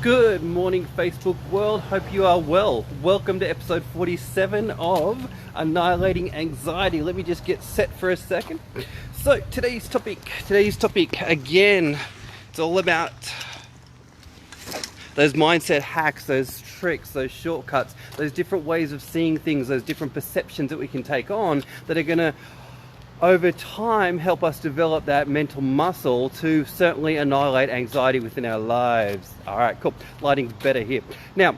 Good morning, Facebook world. Hope you are well. Welcome to episode 47 of Annihilating Anxiety. Let me just get set for a second. So today's topic again, it's all about those mindset hacks, those tricks, those shortcuts, those different ways of seeing things, those different perceptions that we can take on that are going to over time help us develop that mental muscle to certainly annihilate anxiety within our lives. All right, cool. Lighting's better here. Now,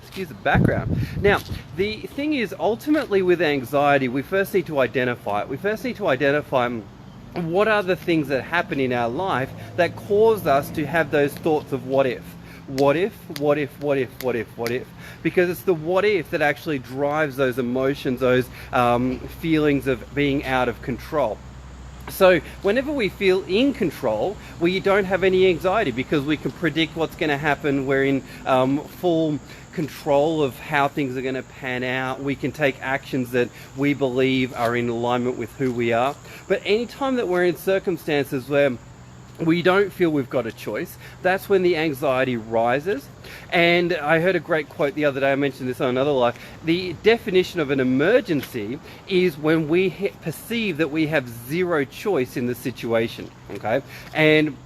excuse the background. Now, the thing is, ultimately with anxiety, we first need to identify it. We first need to identify what are the things that happen in our life that cause us to have those thoughts of what if? What if, what if, what if, what if, what if? Because it's the what if that actually drives those emotions, those feelings of being out of control. So whenever we feel in control, we don't have any anxiety because we can predict what's going to happen. We're in full control of how things are going to pan out. We can take actions that we believe are in alignment with who we are. But anytime that we're in circumstances where we don't feel we've got a choice, that's when the anxiety rises. And I heard a great quote the other day, I mentioned this on another live. The definition of an emergency is when we perceive that we have zero choice in the situation, okay? And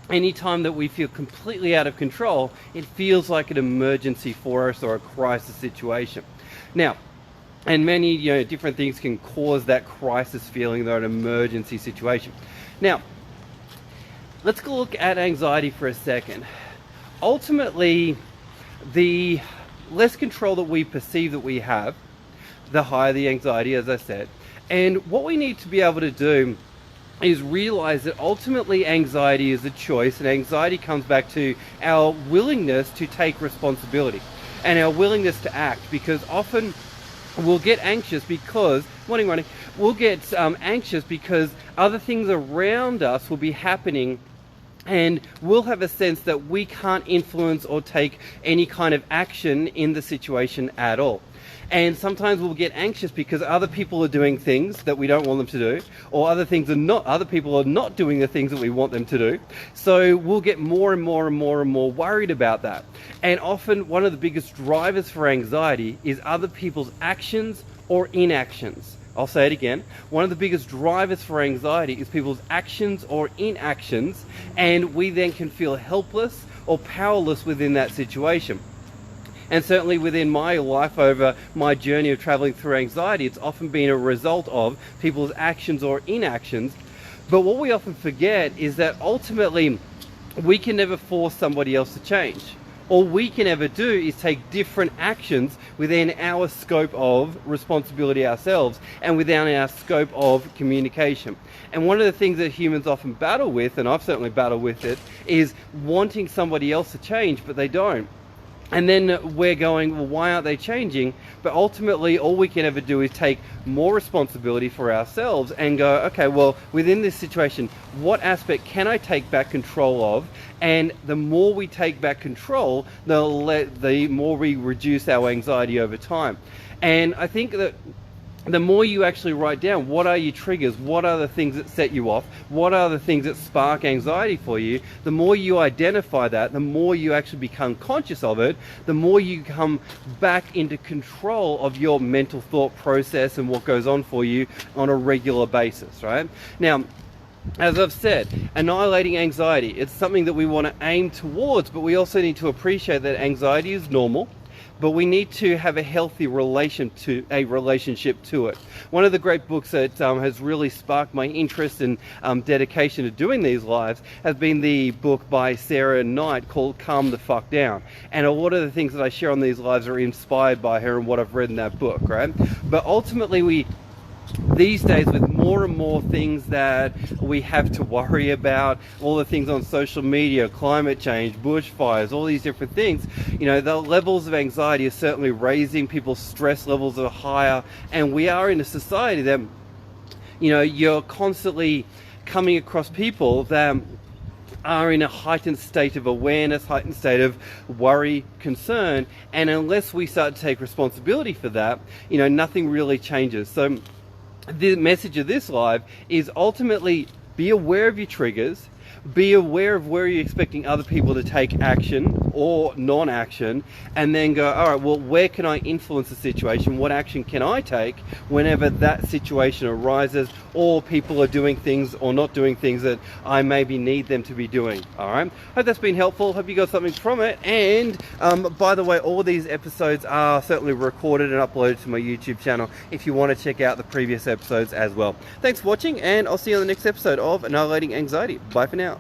anytime that we feel completely out of control, it feels like an emergency for us or a crisis situation. Now, and many different things can cause that crisis feeling or an emergency situation. Now, let's go look at anxiety for a second. Ultimately, the less control that we perceive that we have, the higher the anxiety, as I said. And what we need to be able to do is realize that ultimately anxiety is a choice, and anxiety comes back to our willingness to take responsibility and our willingness to act, because often we'll get anxious because, we'll get anxious because other things around us will be happening and we'll have a sense that we can't influence or take any kind of action in the situation at all. And sometimes we'll get anxious because other people are doing things that we don't want them to do, or other people are not doing the things that we want them to do. So we'll get more and more and more and more worried about that. And often one of the biggest drivers for anxiety is other people's actions or inactions. I'll say it again. One of the biggest drivers for anxiety is people's actions or inactions, and we then can feel helpless or powerless within that situation. And certainly within my life, over my journey of traveling through anxiety, it's often been a result of people's actions or inactions. But what we often forget is that ultimately we can never force somebody else to change. All we can ever do is take different actions within our scope of responsibility ourselves and within our scope of communication. And one of the things that humans often battle with, and I've certainly battled with it, is wanting somebody else to change, but they don't. And then we're going, well, why aren't they changing? But ultimately, all we can ever do is take more responsibility for ourselves and go, okay, well, within this situation, what aspect can I take back control of? And the more we take back control, the more we reduce our anxiety over time. And I think that the more you actually write down what are your triggers, what are the things that set you off, what are the things that spark anxiety for you, the more you identify that, the more you actually become conscious of it, the more you come back into control of your mental thought process and what goes on for you on a regular basis, right? Now, as I've said, annihilating anxiety, it's something that we want to aim towards, but we also need to appreciate that anxiety is normal. But we need to have a healthy relationship to it. One of the great books that has really sparked my interest and dedication to doing these lives has been the book by Sarah Knight called Calm the Fuck Down. And a lot of the things that I share on these lives are inspired by her and what I've read in that book, right? But ultimately these days, with more and more things that we have to worry about, all the things on social media, climate change, bushfires, all these different things, the levels of anxiety are certainly raising, people's stress levels are higher, and we are in a society that, you're constantly coming across people that are in a heightened state of awareness, heightened state of worry, concern, and unless we start to take responsibility for that, nothing really changes. So the message of this live is ultimately be aware of your triggers, Be aware of where you're expecting other people to take action or non-action, and then go, all right, well, where can I influence the situation? What action can I take whenever that situation arises, or people are doing things or not doing things that I maybe need them to be doing? All right, hope that's been helpful. Hope you got something from it. And by the way, all these episodes are certainly recorded and uploaded to my YouTube channel if you want to check out the previous episodes as well. Thanks for watching, and I'll see you on the next episode of Annihilating Anxiety. Bye for now.